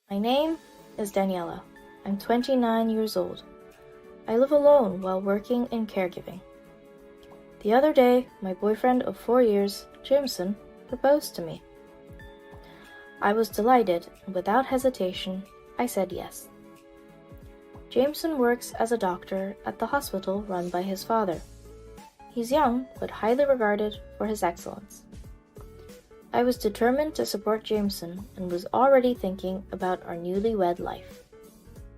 My name is Daniela. I'm 29 years old. I live alone while working in caregiving. The other day, my boyfriend of 4 years, Jameson, proposed to me. I was delighted, and without hesitation, I said yes. Jameson works as a doctor at the hospital run by his father. He's young, but highly regarded for his excellence. I was determined to support Jameson and was already thinking about our newlywed life.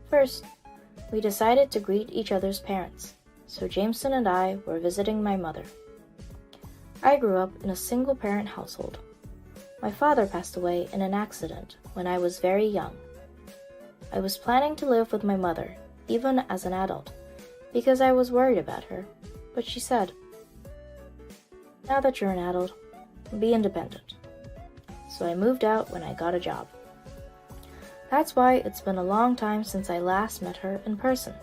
First, we decided to greet each other's parents, so Jameson and I were visiting my mother. I grew up in a single-parent household. My father passed away in an accident when I was very young. I was planning to live with my mother, even as an adult, because I was worried about her, but she said, "Now that you're an adult, be independent." So I moved out when I got a job. That's why it's been a long time since I last met her in person.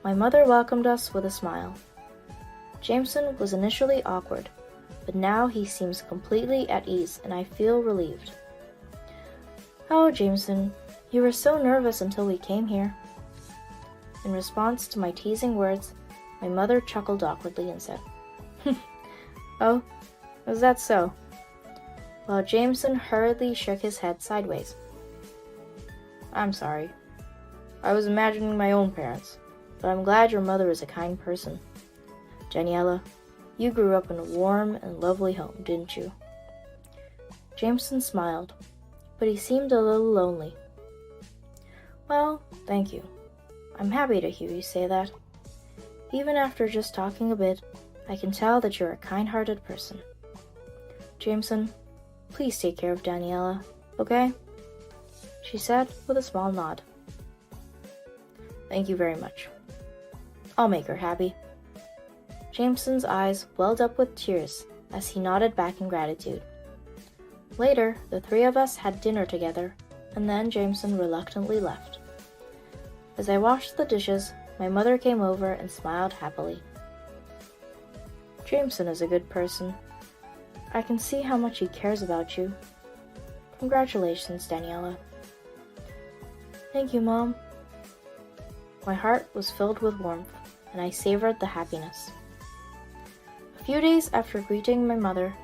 My mother welcomed us with a smile. Jameson was initially awkward, but now he seems completely at ease and I feel relieved. "Oh, Jameson, you were so nervous until we came here." In response to my teasing words, my mother chuckled awkwardly and said, "Oh, is that so?" While Jameson hurriedly shook his head sideways. "I'm sorry. I was imagining my own parents, but I'm glad your mother is a kind person. Daniela, you grew up in a warm and lovely home, didn't you?" Jameson smiled, but he seemed a little lonely. "Well, thank you. I'm happy to hear you say that. Even after just talking a bit, I can tell that you're a kind-hearted person. Jameson, please take care of Daniela, okay?" she said with a small nod. "Thank you very much. I'll make her happy." Jameson's eyes welled up with tears as he nodded back in gratitude. Later, the three of us had dinner together, and then Jameson reluctantly left. As I washed the dishes, my mother came over and smiled happily. "Jameson is a good person. I can see how much he cares about you. Congratulations, Daniela." "Thank you, Mom." My heart was filled with warmth, and I savored the happiness. A few days after greeting my mother,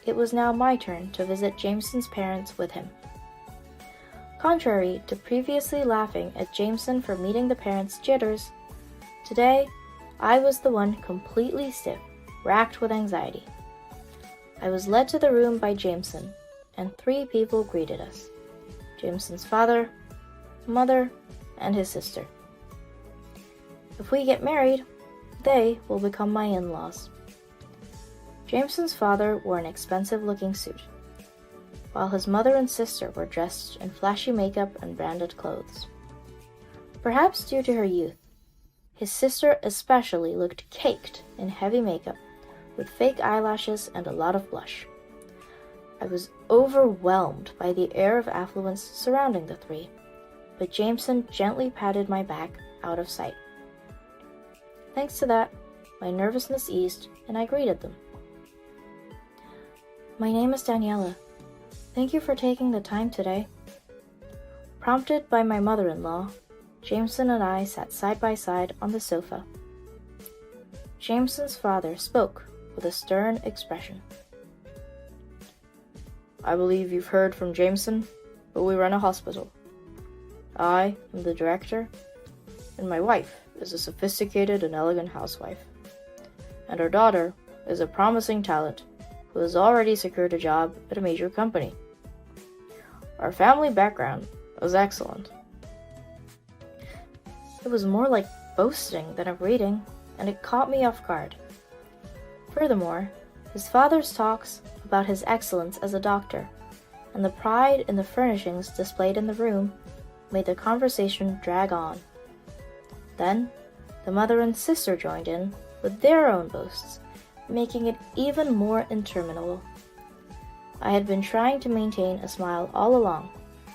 it was now my turn to visit Jameson's parents with him. Contrary to previously laughing at Jameson for meeting the parents' jitters, today I was the one completely stiff, racked with anxiety. I was led to the room by Jameson, and 3 people greeted us: Jameson's father, mother, and his sister. If we get married, they will become my in-laws. Jameson's father wore an expensive-looking suit, while his mother and sister were dressed in flashy makeup and branded clothes. Perhaps due to her youth, his sister especially looked caked in heavy makeup, with fake eyelashes and a lot of blush. I was overwhelmed by the air of affluence surrounding the 3, but Jameson gently patted my back out of sight. Thanks to that, my nervousness eased and I greeted them. "My name is Daniela. Thank you for taking the time today." Prompted by my mother-in-law, Jameson and I sat side by side on the sofa. Jameson's father spoke with a stern expression. "I believe you've heard from Jameson, but we run a hospital. I am the director, and my wife is a sophisticated and elegant housewife. And our daughter is a promising talent who has already secured a job at a major company. Our family background is excellent." It was more like boasting than a greeting, and it caught me off guard. Furthermore, his father's talks about his excellence as a doctor and the pride in the furnishings displayed in the room made the conversation drag on. Then, the mother and sister joined in with their own boasts, making it even more interminable. I had been trying to maintain a smile all along,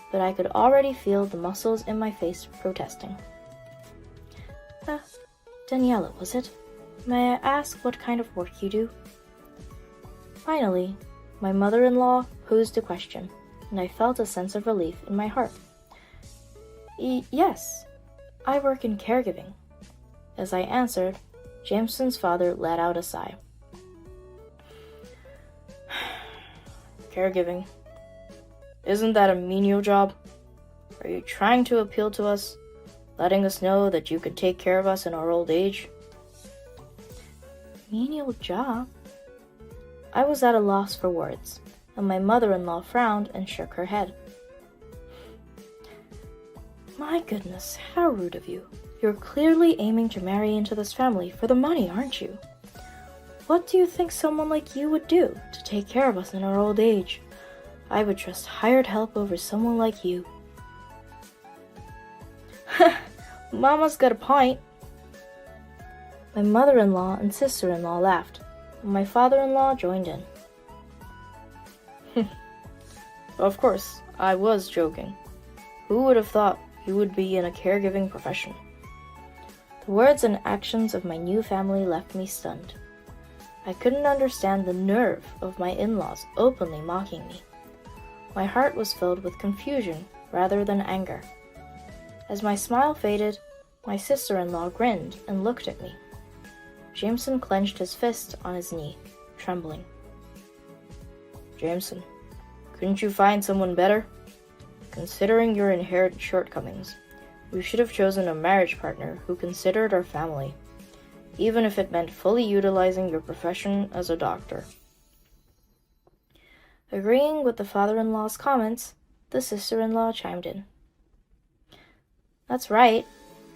but I could already feel the muscles in my face protesting. Daniela, was it? May I ask what kind of work you do?" Finally, my mother-in-law posed a question, and I felt a sense of relief in my heart, Yes, I work in caregiving." As I answered, Jameson's father let out a sigh. "Caregiving. Isn't that a menial job? Are you trying to appeal to us, letting us know that you can take care of us in our old age?" Menial job? I was at a loss for words, and my mother-in-law frowned and shook her head. "My goodness, how rude of you. You're clearly aiming to marry into this family for the money, aren't you? What do you think someone like you would do to take care of us in our old age? I would trust hired help over someone like you." Mama's got a point. My mother-in-law and sister-in-law laughed, and my father-in-law joined in. "Of course, I was joking. Who would have thought you would be in a caregiving profession?" The words and actions of my new family left me stunned. I couldn't understand the nerve of my in-laws openly mocking me. My heart was filled with confusion rather than anger. As my smile faded, my sister-in-law grinned and looked at me. Jameson clenched his fist on his knee, trembling. "Jameson, couldn't you find someone better? Considering your inherent shortcomings, we should have chosen a marriage partner who considered our family, even if it meant fully utilizing your profession as a doctor." Agreeing with the father-in-law's comments, the sister-in-law chimed in. "That's right.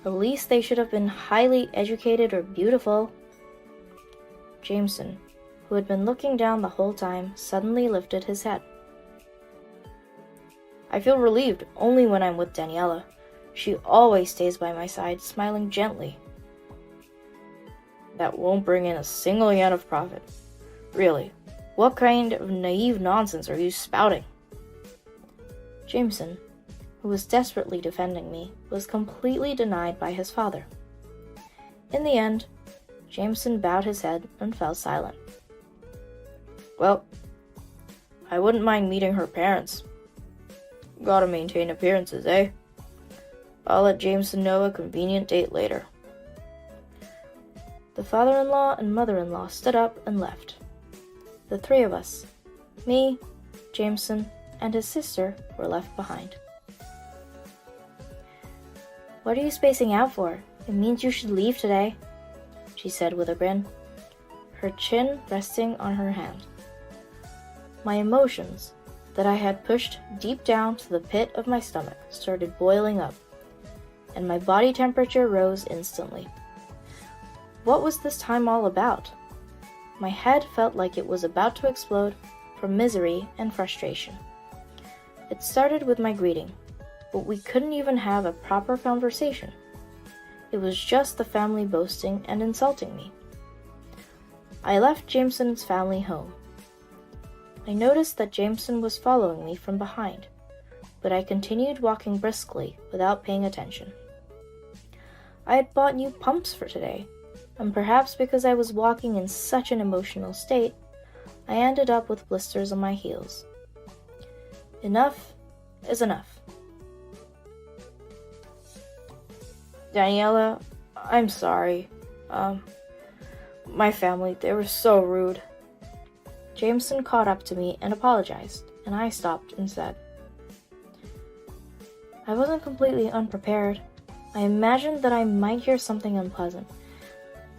At least they should have been highly educated or beautiful." Jameson, who had been looking down the whole time, suddenly lifted his head. "I feel relieved only when I'm with Daniela. She always stays by my side, smiling gently." "That won't bring in a single yen of profit. Really, what kind of naive nonsense are you spouting?" Jameson, who was desperately defending me, was completely denied by his father. In the end, Jameson bowed his head and fell silent. "Well, I wouldn't mind meeting her parents. Gotta maintain appearances, eh? I'll let Jameson know a convenient date later." The father-in-law and mother-in-law stood up and left. The three of us, me, Jameson, and his sister, were left behind. "What are you spacing out for? It means you should leave today," she said with a grin, her chin resting on her hand. My emotions, that I had pushed deep down to the pit of my stomach, started boiling up, and my body temperature rose instantly. What was this time all about? My head felt like it was about to explode from misery and frustration. It started with my greeting, but we couldn't even have a proper conversation. It was just the family boasting and insulting me. I left Jameson's family home. I noticed that Jameson was following me from behind, but I continued walking briskly without paying attention. I had bought new pumps for today, and perhaps because I was walking in such an emotional state, I ended up with blisters on my heels. Enough is enough. "Daniela, I'm sorry. My family, they were so rude." Jameson caught up to me and apologized, and I stopped and said, "I wasn't completely unprepared. I imagined that I might hear something unpleasant,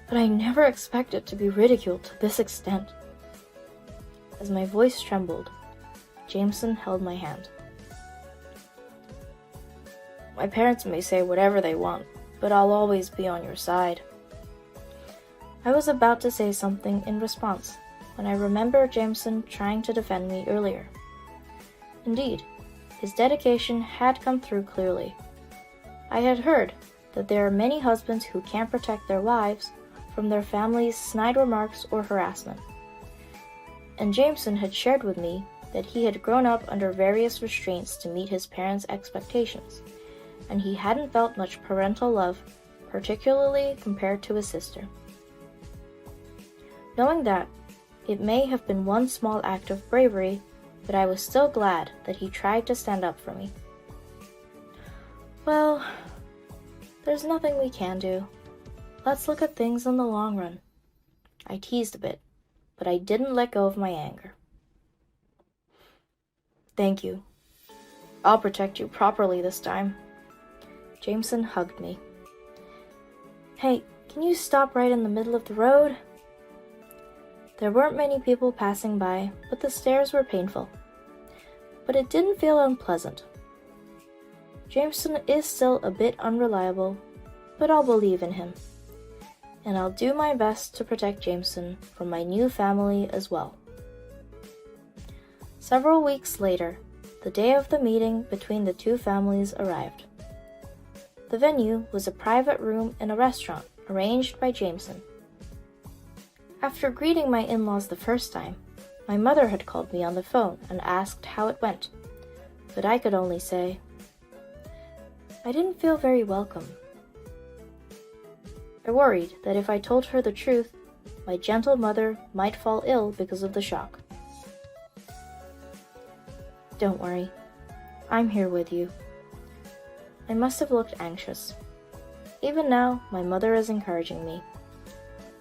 but I never expected to be ridiculed to this extent." As my voice trembled, Jameson held my hand. "My parents may say whatever they want, but I'll always be on your side." I was about to say something in response when I remembered Jameson trying to defend me earlier. Indeed, his dedication had come through clearly. I had heard that there are many husbands who can't protect their wives from their family's snide remarks or harassment. And Jameson had shared with me that he had grown up under various restraints to meet his parents' expectations, and he hadn't felt much parental love, particularly compared to his sister. Knowing that, it may have been one small act of bravery, but I was still glad that he tried to stand up for me. Well, there's nothing we can do. Let's look at things in the long run. I teased a bit, but I didn't let go of my anger. Thank you. I'll protect you properly this time. Jameson hugged me. Hey, can you stop right in the middle of the road? There weren't many people passing by, but the stairs were painful. But it didn't feel unpleasant. Jameson is still a bit unreliable, but I'll believe in him. And I'll do my best to protect Jameson from my new family as well. Several weeks later, the day of the meeting between the two families arrived. The venue was a private room in a restaurant arranged by Jameson. After greeting my in-laws the first time, my mother had called me on the phone and asked how it went, but I could only say, I didn't feel very welcome. I worried that if I told her the truth, my gentle mother might fall ill because of the shock. Don't worry, I'm here with you. I must have looked anxious. Even now, my mother is encouraging me.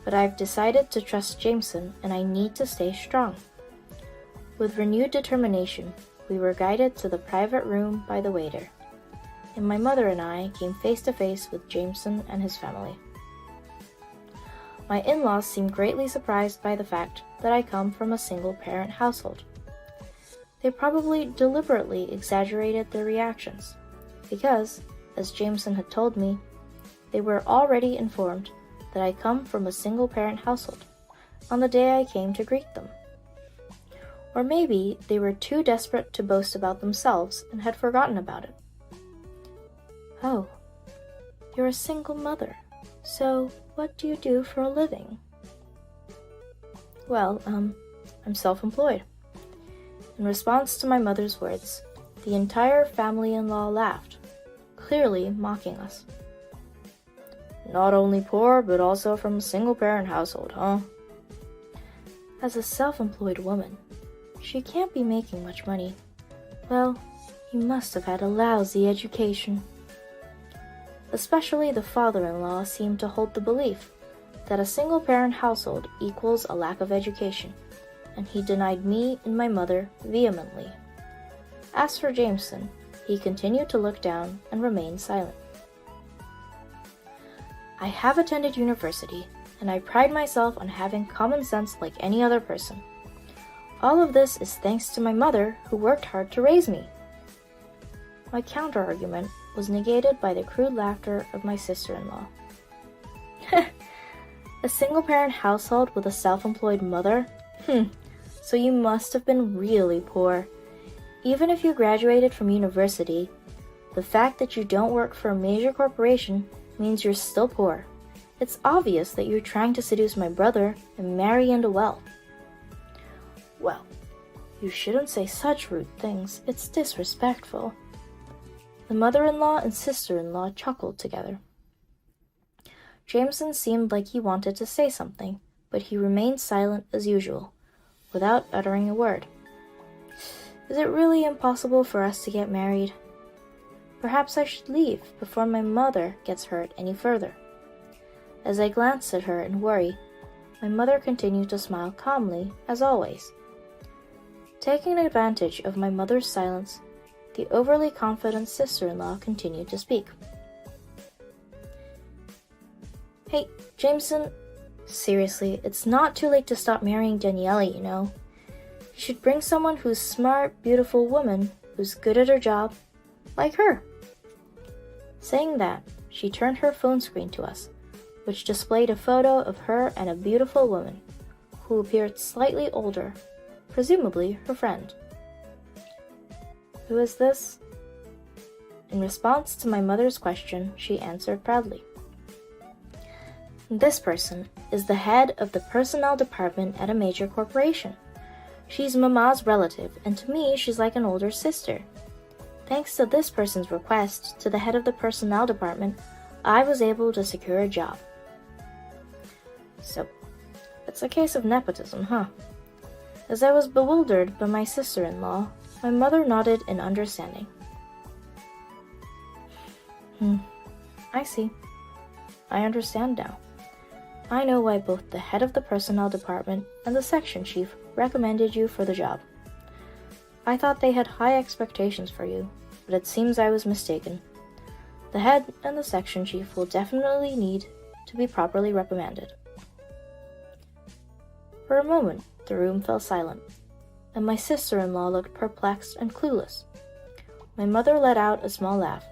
But I've decided to trust Jameson and I need to stay strong. With renewed determination, we were guided to the private room by the waiter, and my mother and I came face to face with Jameson and his family. My in-laws seemed greatly surprised by the fact that I come from a single-parent household. They probably deliberately exaggerated their reactions, because, as Jameson had told me, they were already informed that I come from a single-parent household on the day I came to greet them. Or maybe they were too desperate to boast about themselves and had forgotten about it. Oh, you're a single mother, so what do you do for a living? Well, I'm self-employed. In response to my mother's words, the entire family-in-law laughed, clearly mocking us. Not only poor, but also from a single-parent household, huh? As a self-employed woman, she can't be making much money. Well, you must have had a lousy education. Especially the father-in-law seemed to hold the belief that a single-parent household equals a lack of education, and he denied me and my mother vehemently. As for Jameson, he continued to look down and remain silent. I have attended university, and I pride myself on having common sense like any other person. All of this is thanks to my mother, who worked hard to raise me. My counter-argument was negated by the crude laughter of my sister-in-law. A single-parent household with a self-employed mother? So you must have been really poor. Even if you graduated from university, the fact that you don't work for a major corporation means you're still poor. It's obvious that you're trying to seduce my brother and marry into wealth. Well, you shouldn't say such rude things. It's disrespectful. The mother-in-law and sister-in-law chuckled together. Jameson seemed like he wanted to say something, but he remained silent as usual, without uttering a word. Is it really impossible for us to get married? Perhaps I should leave before my mother gets hurt any further. As I glanced at her in worry, my mother continued to smile calmly, as always. Taking advantage of my mother's silence, the overly confident sister-in-law continued to speak. Hey, Jameson, seriously, it's not too late to stop marrying Daniela, you know. You should bring someone who's smart, beautiful woman, who's good at her job, like her. Saying that, she turned her phone screen to us, which displayed a photo of her and a beautiful woman, who appeared slightly older, presumably her friend. Who is this? In response to my mother's question, she answered proudly. This person is the head of the personnel department at a major corporation. She's Mama's relative, and to me, she's like an older sister. Thanks to this person's request to the head of the personnel department, I was able to secure a job. So, it's a case of nepotism, huh? As I was bewildered by my sister-in-law, my mother nodded in understanding. I see. I understand now. I know why both the head of the personnel department and the section chief recommended you for the job. I thought they had high expectations for you, but it seems I was mistaken. The head and the section chief will definitely need to be properly reprimanded. For a moment, the room fell silent, and my sister-in-law looked perplexed and clueless. My mother let out a small laugh.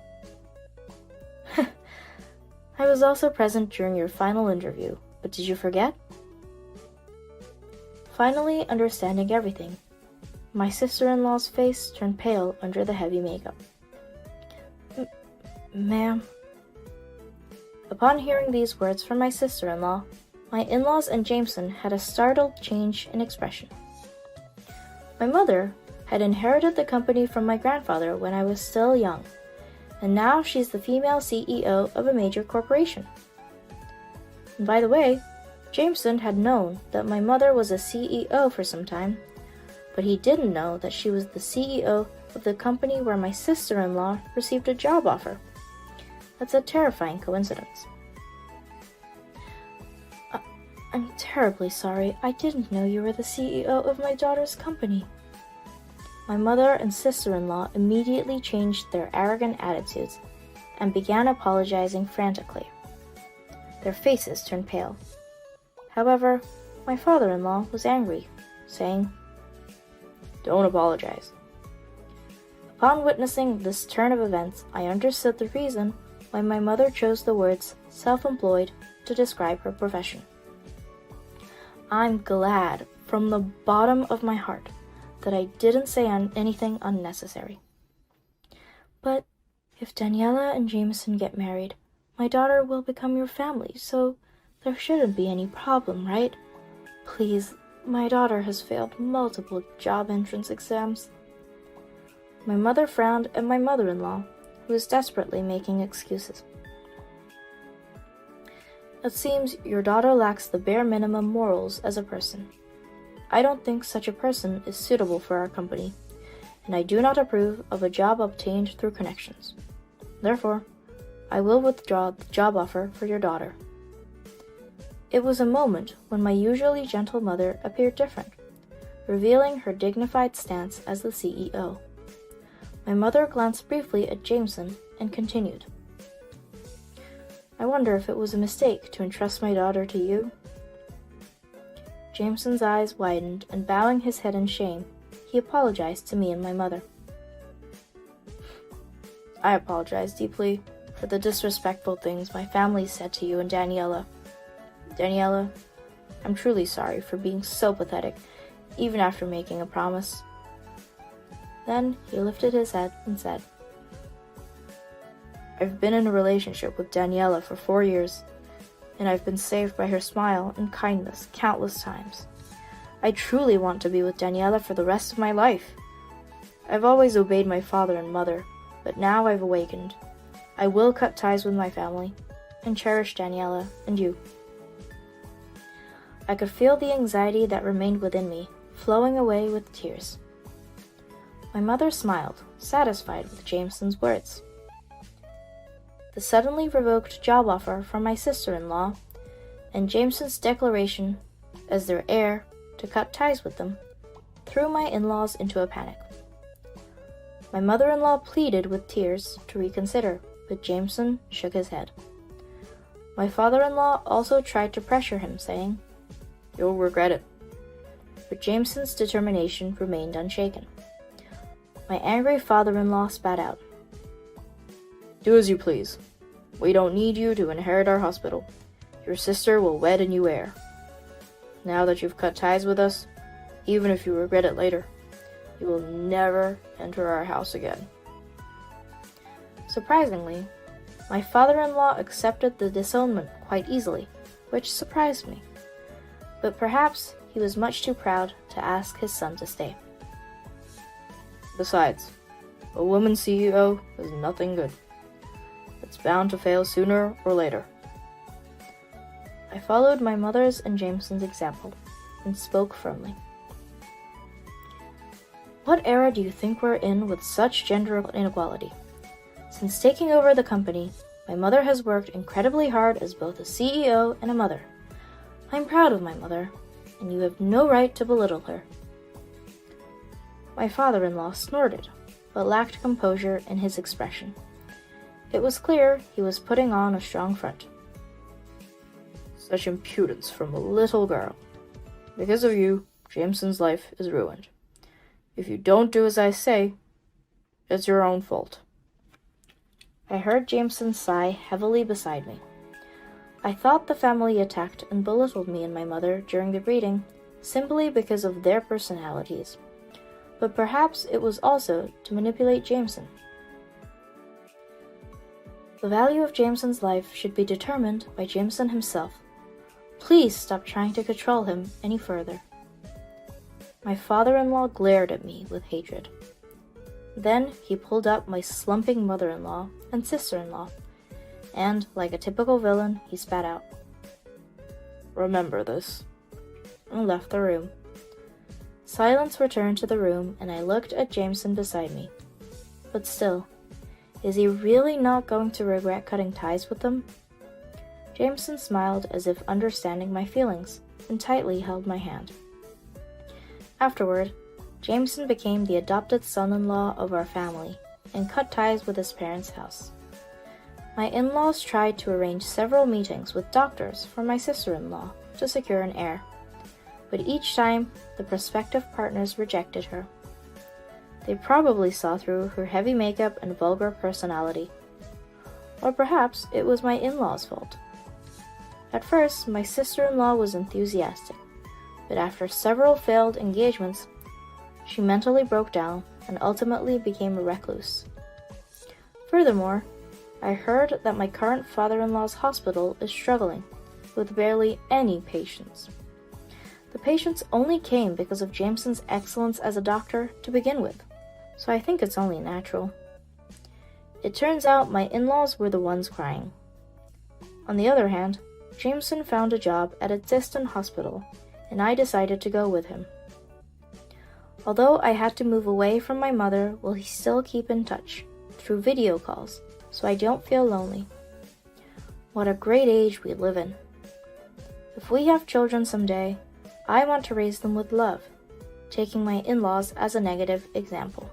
I was also present during your final interview, but did you forget? Finally understanding everything, my sister-in-law's face turned pale under the heavy makeup. Ma'am. Upon hearing these words from my sister-in-law, my in-laws and Jameson had a startled change in expression. My mother had inherited the company from my grandfather when I was still young, and now she's the female CEO of a major corporation. And by the way, Jameson had known that my mother was a CEO for some time, but he didn't know that she was the CEO of the company where my sister-in-law received a job offer. That's a terrifying coincidence. I'm terribly sorry. I didn't know you were the CEO of my daughter's company. My mother and sister-in-law immediately changed their arrogant attitudes and began apologizing frantically. Their faces turned pale. However, my father-in-law was angry, saying, "Don't apologize." Upon witnessing this turn of events, I understood the reason why my mother chose the words self-employed to describe her profession. I'm glad from the bottom of my heart that I didn't say anything unnecessary. But if Daniela and Jameson get married, my daughter will become your family, so there shouldn't be any problem, right? Please, my daughter has failed multiple job entrance exams. My mother frowned at my mother-in-law, who was desperately making excuses. It seems your daughter lacks the bare minimum morals as a person. I don't think such a person is suitable for our company, and I do not approve of a job obtained through connections. Therefore, I will withdraw the job offer for your daughter. It was a moment when my usually gentle mother appeared different, revealing her dignified stance as the CEO. My mother glanced briefly at Jameson and continued. I wonder if it was a mistake to entrust my daughter to you? Jameson's eyes widened, and bowing his head in shame, he apologized to me and my mother. I apologize deeply for the disrespectful things my family said to you and Daniela. Daniela, I'm truly sorry for being so pathetic, even after making a promise. Then he lifted his head and said, I've been in a relationship with Daniela for 4 years, and I've been saved by her smile and kindness countless times. I truly want to be with Daniela for the rest of my life. I've always obeyed my father and mother, but now I've awakened. I will cut ties with my family and cherish Daniela and you. I could feel the anxiety that remained within me, flowing away with tears. My mother smiled, satisfied with Jameson's words. The suddenly revoked job offer from my sister-in-law, and Jameson's declaration as their heir to cut ties with them, threw my in-laws into a panic. My mother-in-law pleaded with tears to reconsider, but Jameson shook his head. My father-in-law also tried to pressure him, saying, You'll regret it. But Jameson's determination remained unshaken. My angry father-in-law spat out. Do as you please. We don't need you to inherit our hospital. Your sister will wed a new heir. Now that you've cut ties with us, even if you regret it later, you will never enter our house again. Surprisingly, my father-in-law accepted the disownment quite easily, which surprised me. But perhaps he was much too proud to ask his son to stay. Besides, a woman CEO is nothing good. It's bound to fail sooner or later. I followed my mother's and Jameson's example and spoke firmly. What era do you think we're in with such gender inequality? Since taking over the company, my mother has worked incredibly hard as both a CEO and a mother. I'm proud of my mother, and you have no right to belittle her." My father-in-law snorted, but lacked composure in his expression. It was clear he was putting on a strong front. "Such impudence from a little girl. Because of you, Jameson's life is ruined. If you don't do as I say, it's your own fault." I heard Jameson sigh heavily beside me. I thought the family attacked and belittled me and my mother during the reading simply because of their personalities, but perhaps it was also to manipulate Jameson. The value of Jameson's life should be determined by Jameson himself. Please stop trying to control him any further. My father-in-law glared at me with hatred. Then he pulled up my slumping mother-in-law and sister-in-law, and, like a typical villain, he spat out, "Remember this," and left the room. Silence returned to the room, and I looked at Jameson beside me. But still, is he really not going to regret cutting ties with them? Jameson smiled as if understanding my feelings, and tightly held my hand. Afterward, Jameson became the adopted son-in-law of our family, and cut ties with his parents' house. My in-laws tried to arrange several meetings with doctors for my sister-in-law to secure an heir, but each time the prospective partners rejected her. They probably saw through her heavy makeup and vulgar personality. Or perhaps it was my in-laws' fault. At first, my sister-in-law was enthusiastic, but after several failed engagements, she mentally broke down and ultimately became a recluse. Furthermore, I heard that my current father-in-law's hospital is struggling, with barely any patients. The patients only came because of Jameson's excellence as a doctor to begin with, so I think it's only natural. It turns out my in-laws were the ones crying. On the other hand, Jameson found a job at a distant hospital, and I decided to go with him. Although I had to move away from my mother, we'll still keep in touch, through video calls, so I don't feel lonely. What a great age we live in. If we have children someday, I want to raise them with love, taking my in-laws as a negative example.